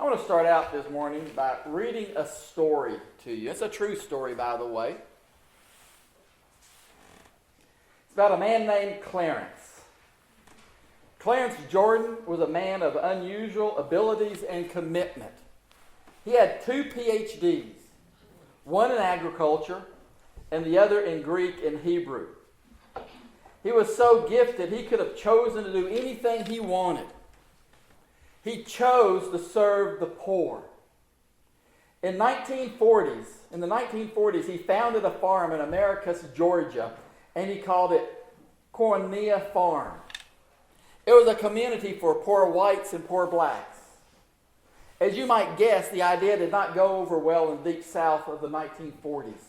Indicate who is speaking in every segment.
Speaker 1: want to start out this morning by reading a story to you. It's a true story, by the way. It's about a man named Clarence. Clarence Jordan was a man of unusual abilities and commitment. He had 2 PhDs, one in agriculture and the other in Greek and Hebrew. He was so gifted he could have chosen to do anything he wanted. He chose to serve the poor. In the 1940s, he founded a farm in Americus, Georgia, and he called it Cornea Farm. It was a community for poor whites and poor blacks. As you might guess, the idea did not go over well in the deep south of the 1940s.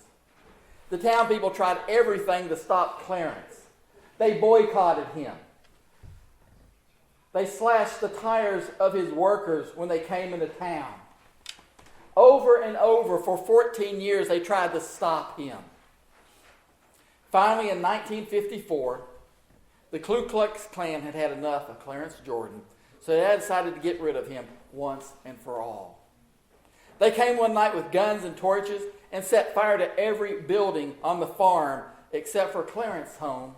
Speaker 1: The town people tried everything to stop Clarence. They boycotted him. They slashed the tires of his workers when they came into town. Over and over, for 14 years, they tried to stop him. Finally, in 1954, the Ku Klux Klan had had enough of Clarence Jordan, so they decided to get rid of him once and for all. They came one night with guns and torches and set fire to every building on the farm except for Clarence's home,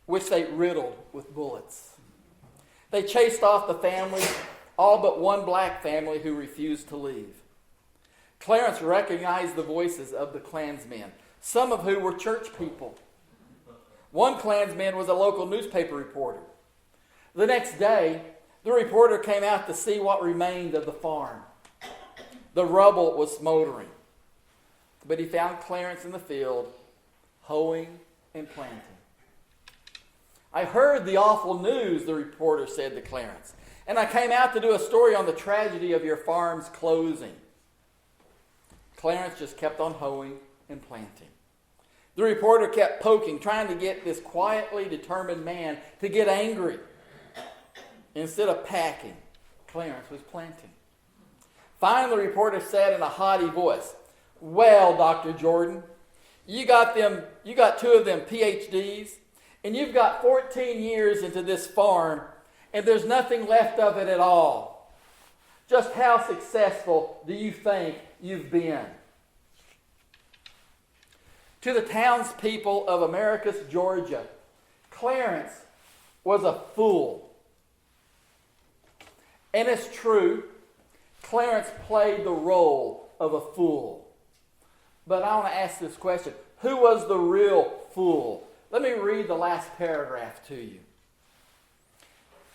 Speaker 1: which they riddled with bullets. They chased off the family, all but one black family who refused to leave. Clarence recognized the voices of the Klansmen, some of whom were church people. One Klansman was a local newspaper reporter. The next day, the reporter came out to see what remained of the farm. The rubble was smoldering, but he found Clarence in the field, hoeing and planting. I heard the awful news, the reporter said to Clarence, and I came out to do a story on the tragedy of your farm's closing. Clarence just kept on hoeing and planting. The reporter kept poking, trying to get this quietly determined man to get angry. Instead of packing, Clarence was planting. Finally, the reporter said in a haughty voice, "Well, Dr. Jordan, you got 2 of them PhDs, and you've got 14 years into this farm, and there's nothing left of it at all. Just how successful do you think you've been?" To the townspeople of Americus, Georgia, Clarence was a fool. And it's true, Clarence played the role of a fool. But I want to ask this question: who was the real fool? Let me read the last paragraph to you.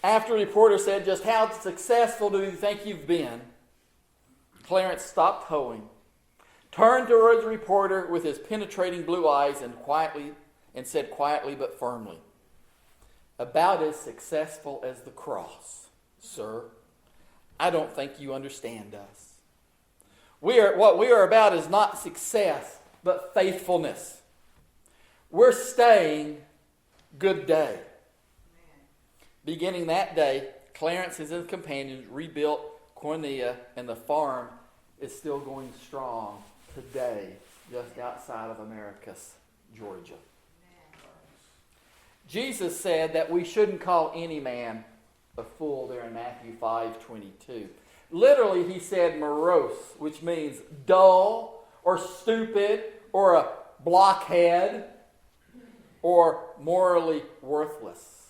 Speaker 1: After the reporter said, "Just how successful do you think you've been?" Clarence stopped hoeing, turned towards the reporter with his penetrating blue eyes and said quietly but firmly, "About as successful as the cross, sir. I don't think you understand us. What we are about is not success, but faithfulness. We're staying good day." Beginning that day, Clarence and his companions rebuilt Cornea, and the farm is still going strong today, just outside of Americus, Georgia. Jesus said that we shouldn't call any man a fool there in Matthew 5:22. Literally, he said morose, which means dull or stupid or a blockhead or morally worthless.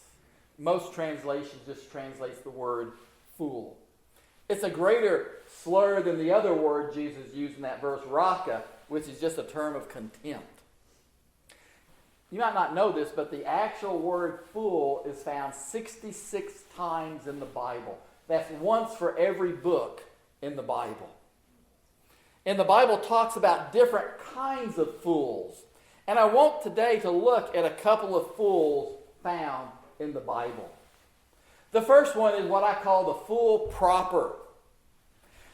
Speaker 1: Most translations just translates the word fool. It's a greater slur than the other word Jesus used in that verse, raka, which is just a term of contempt. You might not know this, but the actual word fool is found 66 times in the Bible. That's once for every book in the Bible. And the Bible talks about different kinds of fools. And I want today to look at a couple of fools found in the Bible. The first one is what I call the fool proper.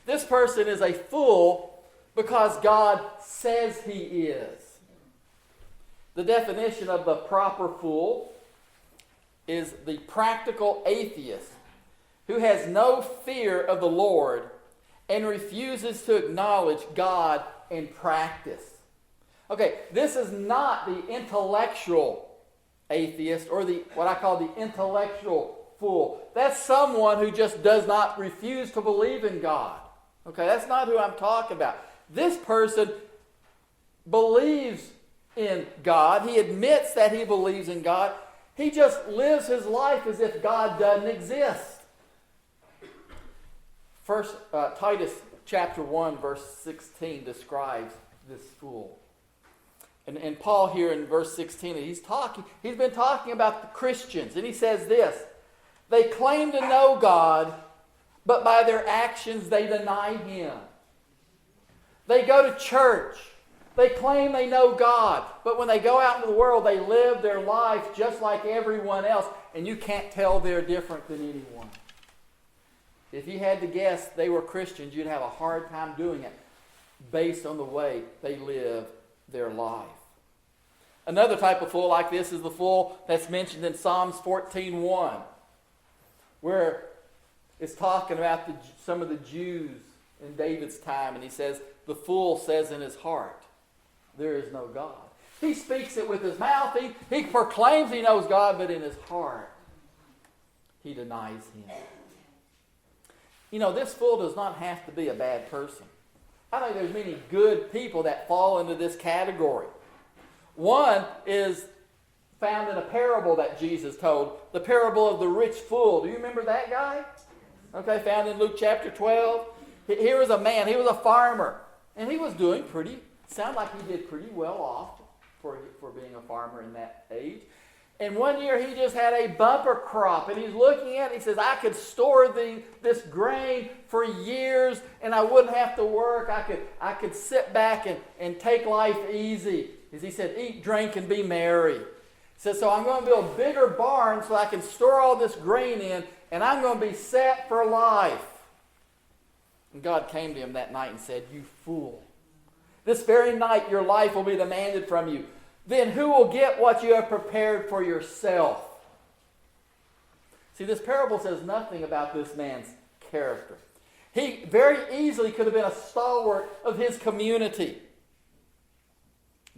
Speaker 1: This person is a fool because God says he is. The definition of the proper fool is the practical atheist who has no fear of the Lord and refuses to acknowledge God in practice. Okay, this is not the intellectual atheist or what I call the intellectual fool. That's someone who just does not refuse to believe in God. Okay, that's not who I'm talking about. This person believes in God. He admits that he believes in God. He just lives his life as if God doesn't exist. First, Titus chapter 1, verse 16 describes this fool. And Paul here in verse 16, he's been talking about the Christians, and he says this: they claim to know God, but by their actions they deny Him. They go to church. They claim they know God, but when they go out into the world, they live their life just like everyone else, and you can't tell they're different than anyone. If you had to guess they were Christians, you'd have a hard time doing it based on the way they live their life. Another type of fool like this is the fool that's mentioned in Psalms 14:1, where it's talking about some of the Jews in David's time, and he says, the fool says in his heart, there is no God. He speaks it with his mouth. He proclaims he knows God, but in his heart, he denies Him. You know, this fool does not have to be a bad person. I think there's many good people that fall into this category. One is found in a parable that Jesus told, the parable of the rich fool. Do you remember that guy? Okay, found in Luke chapter 12. Here was a man, he was a farmer, and he was doing sounded like he did pretty well off for being a farmer in that age. And one year he just had a bumper crop, and he's looking at it, he says, I could store this grain for years, and I wouldn't have to work. I could sit back and take life easy. As he said, eat, drink, and be merry. He says, so I'm going to build bigger barns so I can store all this grain in, and I'm going to be set for life. And God came to him that night and said, you fool. This very night your life will be demanded from you. Then who will get what you have prepared for yourself? See, this parable says nothing about this man's character. He very easily could have been a stalwart of his community.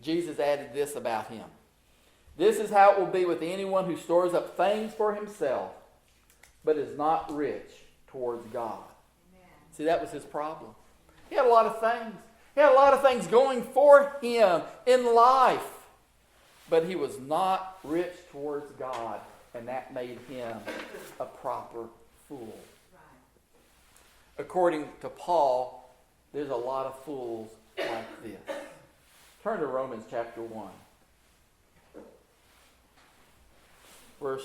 Speaker 1: Jesus added this about him. This is how it will be with anyone who stores up things for himself, but is not rich towards God. Amen. See, that was his problem. He had a lot of things. He had a lot of things going for him in life. But he was not rich towards God, and that made him a proper fool. Right. According to Paul, there's a lot of fools like this. Turn to Romans chapter 1.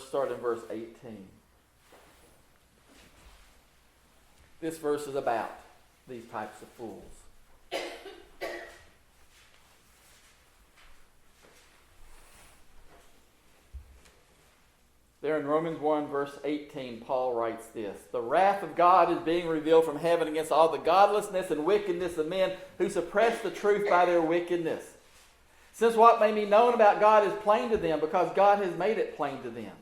Speaker 1: Start in verse 18. This verse is about these types of fools. There in Romans 1, verse 18, Paul writes this: the wrath of God is being revealed from heaven against all the godlessness and wickedness of men who suppress the truth by their wickedness. Since what may be known about God is plain to them, because God has made it plain to them.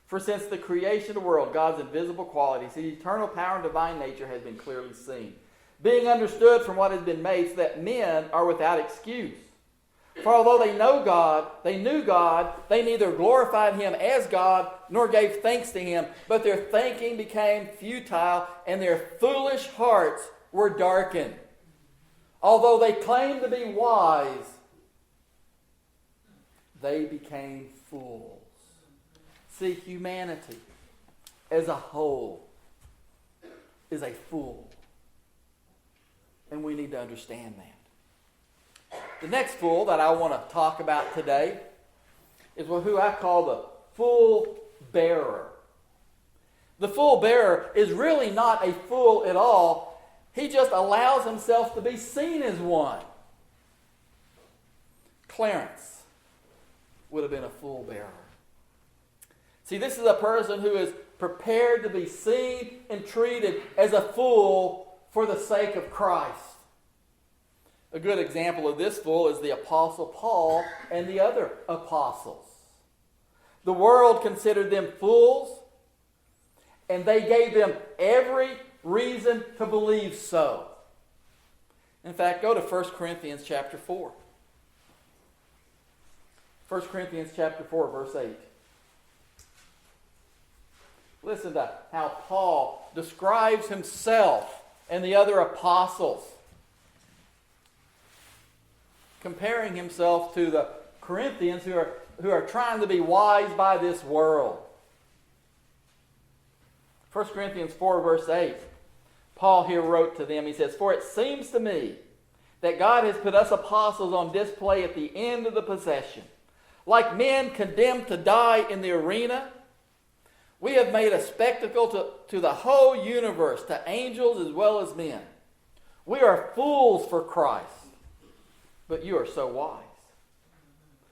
Speaker 1: For since the creation of the world, God's invisible qualities, His eternal power and divine nature has been clearly seen, being understood from what has been made, so that men are without excuse. For although they knew God, they neither glorified Him as God, nor gave thanks to Him, but their thinking became futile, and their foolish hearts were darkened. Although they claimed to be wise, they became fools. See, humanity as a whole is a fool. And we need to understand that. The next fool that I want to talk about today is who I call the fool bearer. The fool bearer is really not a fool at all. He just allows himself to be seen as one. Clarence would have been a fool bearer. See, this is a person who is prepared to be seen and treated as a fool for the sake of Christ. A good example of this fool is the Apostle Paul and the other apostles. The world considered them fools, and they gave them every reason to believe so. In fact, go to 1 Corinthians chapter 4. 1 Corinthians chapter 4, verse 8. Listen to how Paul describes himself and the other apostles, comparing himself to the Corinthians who are trying to be wise by this world. 1 Corinthians 4 verse 8, Paul here wrote to them, he says, "For it seems to me that God has put us apostles on display at the end of the procession. Like men condemned to die in the arena, we have made a spectacle to the whole universe, to angels as well as men. We are fools for Christ, but you are so wise.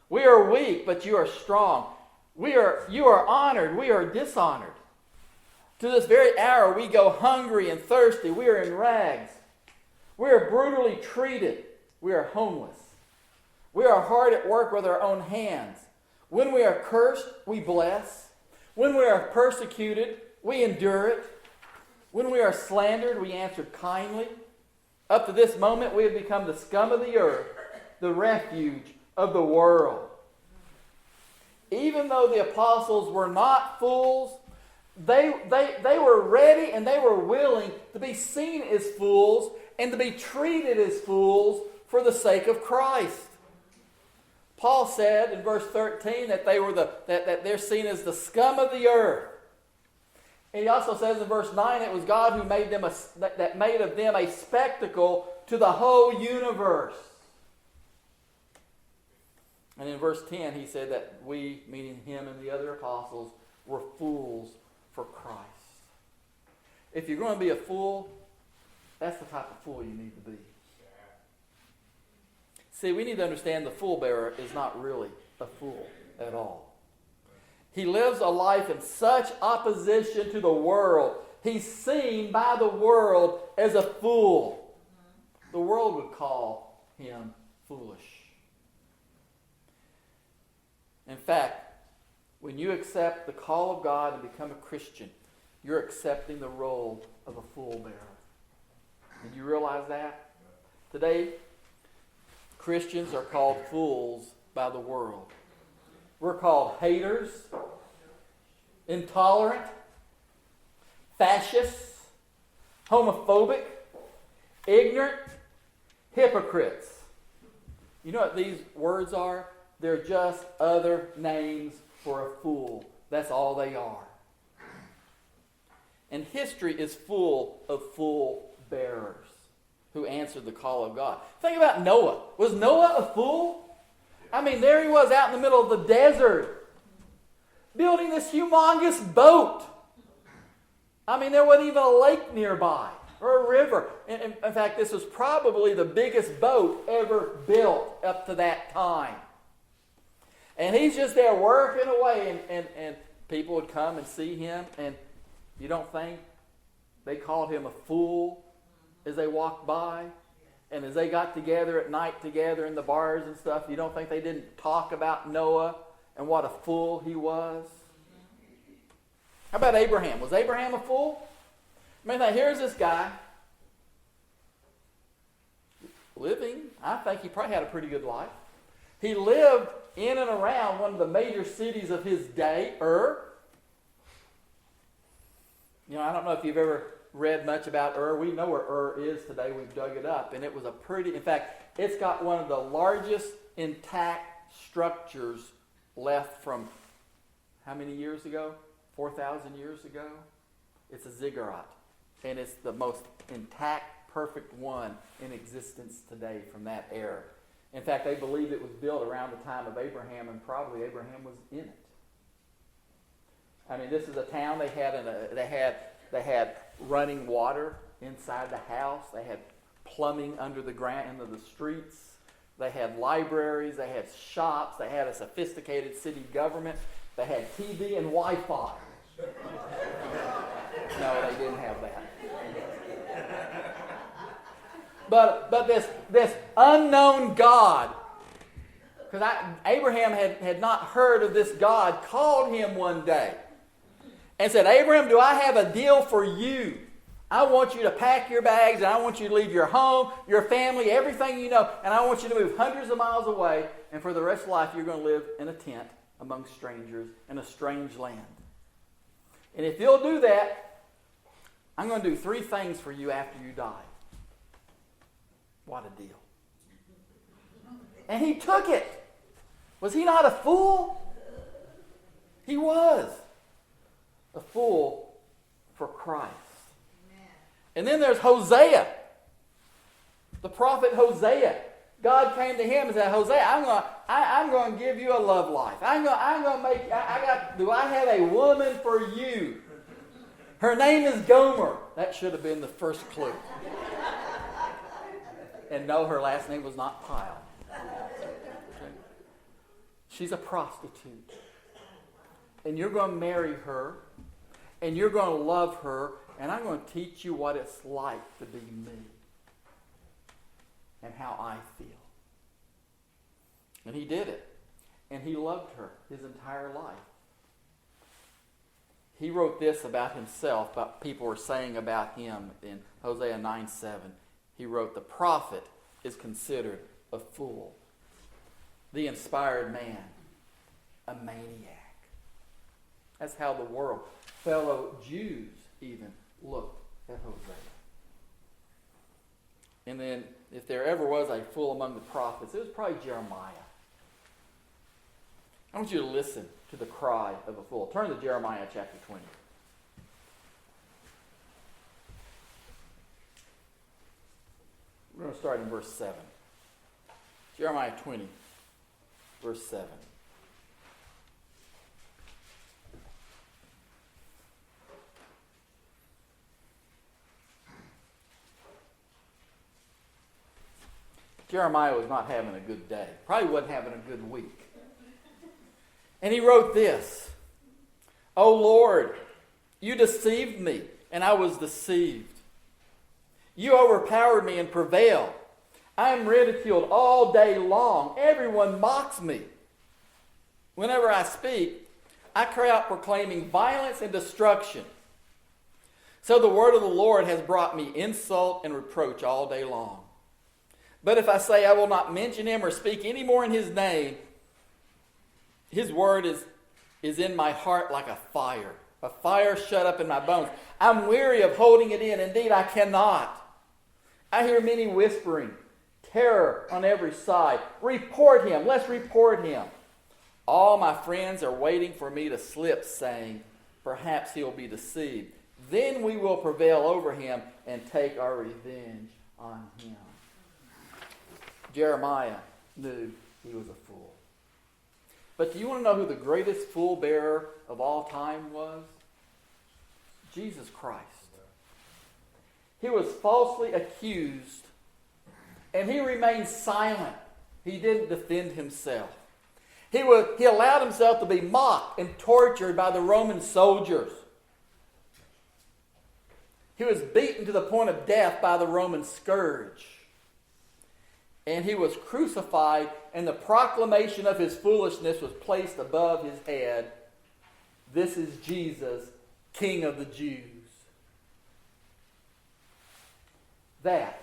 Speaker 1: We are weak, but you are strong. You are honored, we are dishonored. To this very hour we go hungry and thirsty. We are in rags. We are brutally treated. We are homeless. We are hard at work with our own hands. When we are cursed, we bless. When we are persecuted, we endure it. When we are slandered, we answer kindly. Up to this moment, we have become the scum of the earth, the refuge of the world." Even though the apostles were not fools, they were ready and they were willing to be seen as fools and to be treated as fools for the sake of Christ. Paul said in verse 13 that that they're seen as the scum of the earth. And he also says in verse 9 it was God who made them that made of them a spectacle to the whole universe. And in verse 10 he said that we, meaning him and the other apostles, were fools for Christ. If you're going to be a fool, that's the type of fool you need to be. See, we need to understand the fool bearer is not really a fool at all. He lives a life in such opposition to the world. He's seen by the world as a fool. The world would call him foolish. In fact, when you accept the call of God and become a Christian, you're accepting the role of a fool bearer. Did you realize that? Today, Christians are called fools by the world. We're called haters, intolerant, fascists, homophobic, ignorant, hypocrites. You know what these words are? They're just other names for a fool. That's all they are. And history is full of fool bearers who answered the call of God. Think about Noah. Was Noah a fool? I mean, there he was out in the middle of the desert building this humongous boat. I mean, there wasn't even a lake nearby or a river. In fact, this was probably the biggest boat ever built up to that time. And he's just there working away, and people would come and see him, and you don't think they called him a fool as they walked by? And as they got together at night together in the bars and stuff, you don't think they didn't talk about Noah and what a fool he was? How about Abraham? Was Abraham a fool? I mean, now here's this guy living. I think he probably had a pretty good life. He lived in and around one of the major cities of his day, Ur. You know, I don't know if you've ever read much about Ur. We know where Ur is today. We've dug it up. And it was in fact, it's got one of the largest intact structures left from how many years ago? 4,000 years ago? It's a ziggurat. And it's the most intact, perfect one in existence today from that era. In fact, they believe it was built around the time of Abraham, and probably Abraham was in it. I mean, this is a town they had running water inside the house. They had plumbing under the ground, into the streets. They had libraries. They had shops. They had a sophisticated city government. They had TV and Wi-Fi. No, they didn't have that. But this unknown God, because Abraham had not heard of this God, called him one day and said, "Abraham, do I have a deal for you? I want you to pack your bags, and I want you to leave your home, your family, everything you know, and I want you to move hundreds of miles away, and for the rest of life you're going to live in a tent among strangers in a strange land. And if you'll do that, I'm going to do 3 things for you after you die. What a deal. And he took it. Was he not a fool? He was a fool for Christ. Amen. And then there's Hosea, the prophet Hosea. God came to him and said, Hosea, I'm going to give you a love life. I'm going to make. Do I have a woman for you? Her name is Gomer. That should have been the first clue. And no, her last name was not Pyle. She's a prostitute. And you're going to marry her. And you're going to love her. And I'm going to teach you what it's like to be me. And how I feel. And he did it. And he loved her his entire life. He wrote this about himself, about people were saying about him in Hosea 9:7. He wrote, the prophet is considered a fool. The inspired man, a maniac. That's how the world, fellow Jews even, looked at Hosea. And then, if there ever was a fool among the prophets, it was probably Jeremiah. I want you to listen to the cry of a fool. Turn to Jeremiah chapter 20. We're going to start in verse 7. Jeremiah 20, verse 7. Jeremiah was not having a good day. Probably wasn't having a good week. And he wrote this, O Lord, you deceived me, and I was deceived. You overpowered me and prevailed. I am ridiculed all day long. Everyone mocks me. Whenever I speak, I cry out proclaiming violence and destruction. So the word of the Lord has brought me insult and reproach all day long. But if I say I will not mention him or speak any more in his name, his word is in my heart like a fire shut up in my bones. I'm weary of holding it in. Indeed, I cannot. I hear many whispering, terror on every side. Report him. Let's report him. All my friends are waiting for me to slip, saying, perhaps he'll be deceived. Then we will prevail over him and take our revenge on him. Jeremiah knew he was a fool. But do you want to know who the greatest fool bearer of all time was? Jesus Christ. He was falsely accused, and he remained silent. He didn't defend himself. He allowed himself to be mocked and tortured by the Roman soldiers. He was beaten to the point of death by the Roman scourge. And he was crucified, and the proclamation of his foolishness was placed above his head. This is Jesus, King of the Jews. That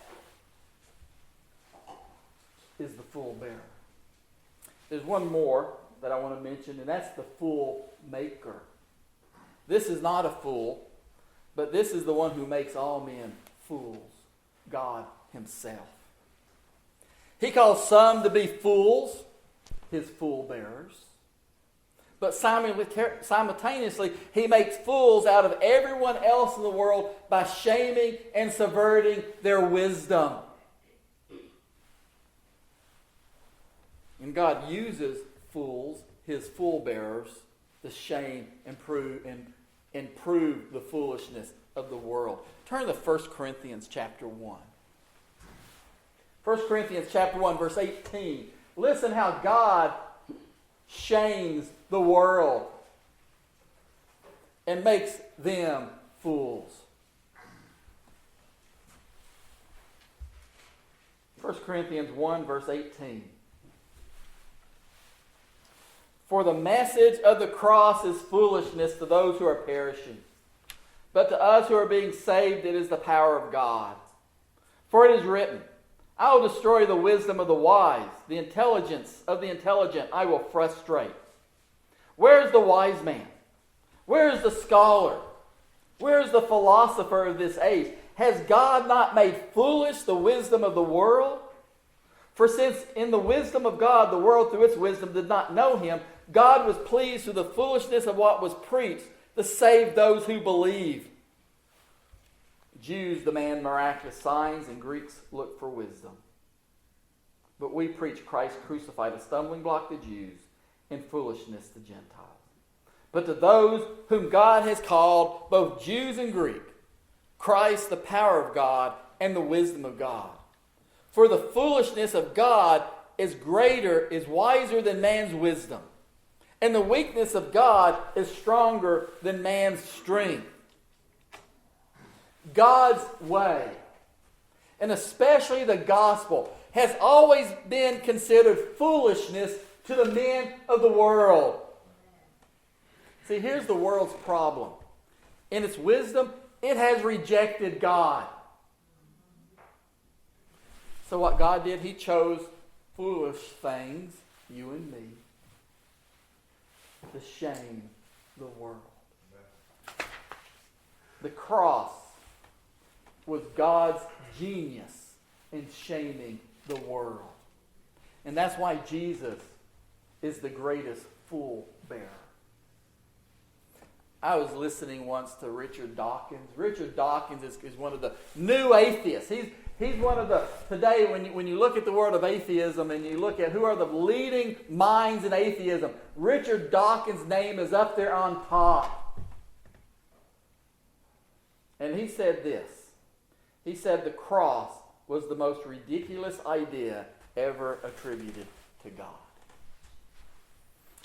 Speaker 1: is the fool bearer. There's one more that I want to mention, and that's the fool maker. This is not a fool, but this is the one who makes all men fools, God himself. He calls some to be fools, his fool bearers. But simultaneously, he makes fools out of everyone else in the world by shaming and subverting their wisdom. And God uses fools, his fool bearers, to shame and prove the foolishness of the world. Turn to 1 Corinthians chapter 1. 1 Corinthians chapter 1, verse 18. Listen how God shames the world and makes them fools. 1 Corinthians 1, verse 18. For the message of the cross is foolishness to those who are perishing. But to us who are being saved, it is the power of God. For it is written, I will destroy the wisdom of the wise, the intelligence of the intelligent I will frustrate. Where is the wise man? Where is the scholar? Where's the philosopher of this age? Has God not made foolish the wisdom of the world? For since in the wisdom of God, the world through its wisdom did not know him, God was pleased through the foolishness of what was preached to save those who believe. Jews demand miraculous signs, and Greeks look for wisdom. But we preach Christ crucified, a stumbling block to Jews and foolishness to Gentiles. But to those whom God has called, both Jews and Greek, Christ the power of God and the wisdom of God. For the foolishness of God is wiser than man's wisdom. And the weakness of God is stronger than man's strength. God's way, and especially the gospel, has always been considered foolishness to the men of the world. See, here's the world's problem. In its wisdom, it has rejected God. So what God did, he chose foolish things, you and me, to shame the world. The cross was God's genius in shaming the world. And that's why Jesus is the greatest fool bearer. I was listening once to Richard Dawkins. Richard Dawkins is one of the new atheists. He's one of the, today when you look at the world of atheism and you look at who are the leading minds in atheism, Richard Dawkins' name is up there on top. And he said this. He said the cross was the most ridiculous idea ever attributed to God.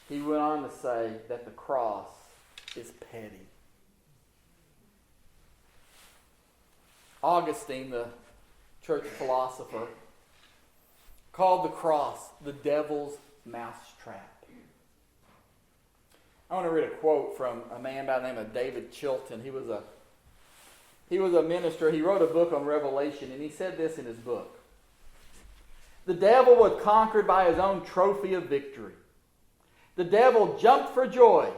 Speaker 1: He went on to say that the cross is petty. Augustine, the church philosopher, called the cross the devil's mousetrap. I want to read a quote from a man by the name of David Chilton. He was a minister. He wrote a book on Revelation, and he said this in his book. The devil was conquered by his own trophy of victory. The devil jumped for joy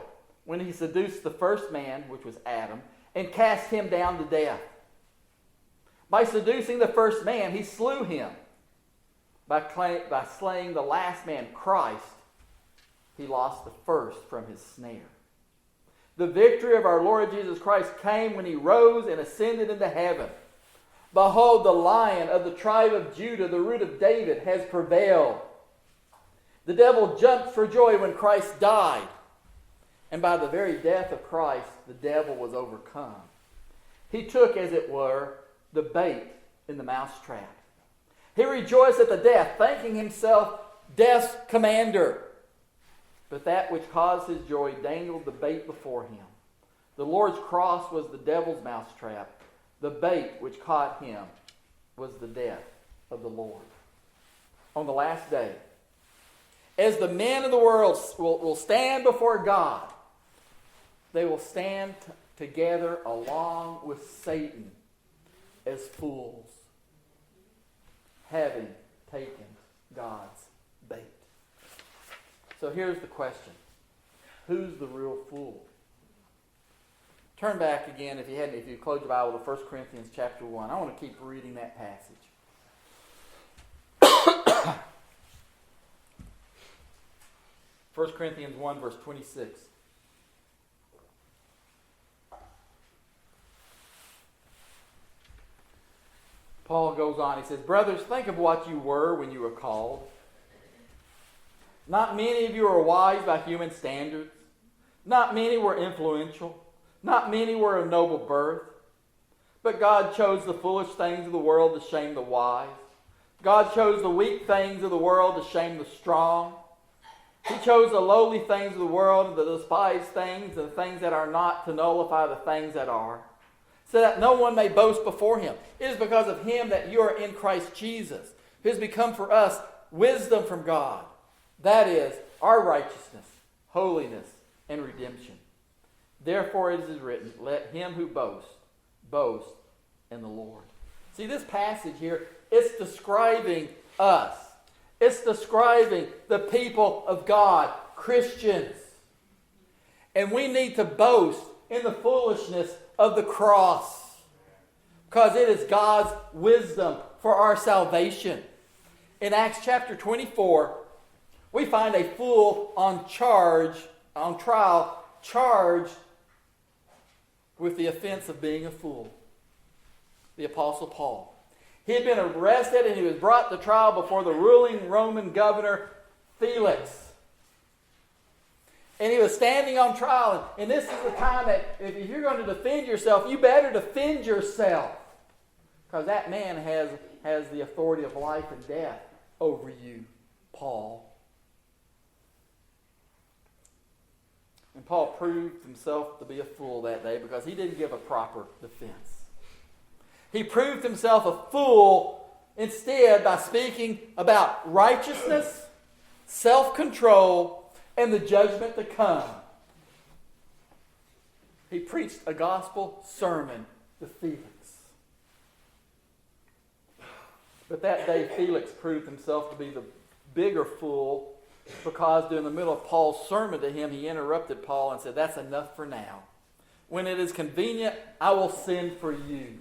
Speaker 1: when he seduced the first man, which was Adam, and cast him down to death. By seducing the first man, he slew him. By slaying the last man, Christ, he lost the first from his snare. The victory of our Lord Jesus Christ came when he rose and ascended into heaven. Behold, the Lion of the tribe of Judah, the root of David, has prevailed. The devil jumped for joy when Christ died. And by the very death of Christ, the devil was overcome. He took, as it were, the bait in the mousetrap. He rejoiced at the death, thinking himself death's commander. But that which caused his joy dangled the bait before him. The Lord's cross was the devil's mousetrap. The bait which caught him was the death of the Lord. On the last day, as the men of the world will stand before God, they will stand together along with Satan as fools, having taken God's bait. So here's the question. Who's the real fool? Turn back again, if you close your Bible, to 1 Corinthians chapter 1. I want to keep reading that passage. 1 Corinthians 1, verse 26. Paul goes on, he says, brothers, think of what you were when you were called. Not many of you are wise by human standards. Not many were influential. Not many were of noble birth. But God chose the foolish things of the world to shame the wise. God chose the weak things of the world to shame the strong. He chose the lowly things of the world and the despised things and the things that are not to nullify the things that are, so that no one may boast before him. It is because of him that you are in Christ Jesus, who has become for us wisdom from God. That is, our righteousness, holiness, and redemption. Therefore it is written, let him who boasts, boast in the Lord. See, this passage here, it's describing us. It's describing the people of God, Christians. And we need to boast in the foolishness of the cross. Because it is God's wisdom for our salvation. In Acts chapter 24, we find a fool on trial, charged with the offense of being a fool. The Apostle Paul. He had been arrested and he was brought to trial before the ruling Roman governor, Felix. And he was standing on trial. And this is the time that if you're going to defend yourself, you better defend yourself. Because that man has the authority of life and death over you, Paul. And Paul proved himself to be a fool that day because he didn't give a proper defense. He proved himself a fool instead by speaking about righteousness, self-control, and the judgment to come. He preached a gospel sermon to Felix. But that day Felix proved himself to be the bigger fool because during the middle of Paul's sermon to him, he interrupted Paul and said, "That's enough for now. When it is convenient, I will send for you."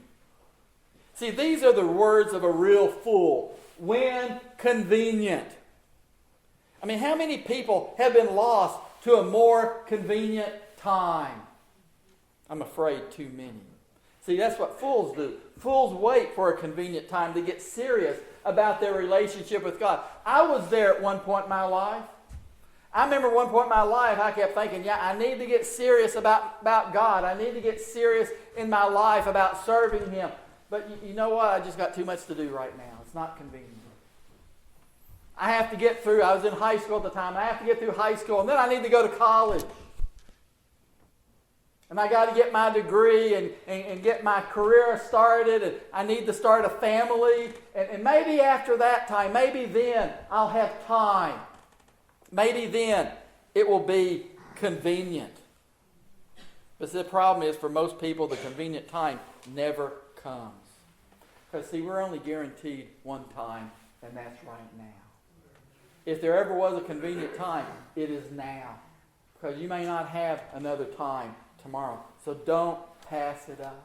Speaker 1: See, these are the words of a real fool. When convenient. I mean, how many people have been lost to a more convenient time? I'm afraid too many. See, that's what fools do. Fools wait for a convenient time to get serious about their relationship with God. I was there at one point in my life. I remember one point in my life I kept thinking, I need to get serious about God. I need to get serious in my life about serving Him. But you know what? I just got too much to do right now. It's not convenient. I have to get through. I was in high school at the time. I have to get through high school. And then I need to go to college. And I got to get my degree and get my career started. And I need to start a family. And maybe after that time, maybe then I'll have time. Maybe then it will be convenient. But the problem is for most people, the convenient time never comes. Because see, we're only guaranteed one time, and that's right now. If there ever was a convenient time, it is now. Because you may not have another time tomorrow. So don't pass it up.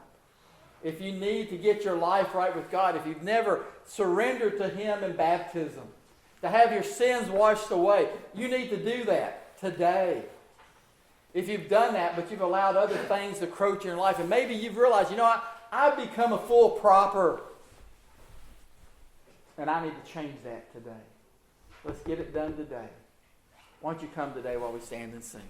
Speaker 1: If you need to get your life right with God, if you've never surrendered to Him in baptism, to have your sins washed away, you need to do that today. If you've done that, but you've allowed other things to encroach in your life, and maybe you've realized, I've become a fool proper, and I need to change that today. Let's get it done today. Why don't you come today while we stand and sing?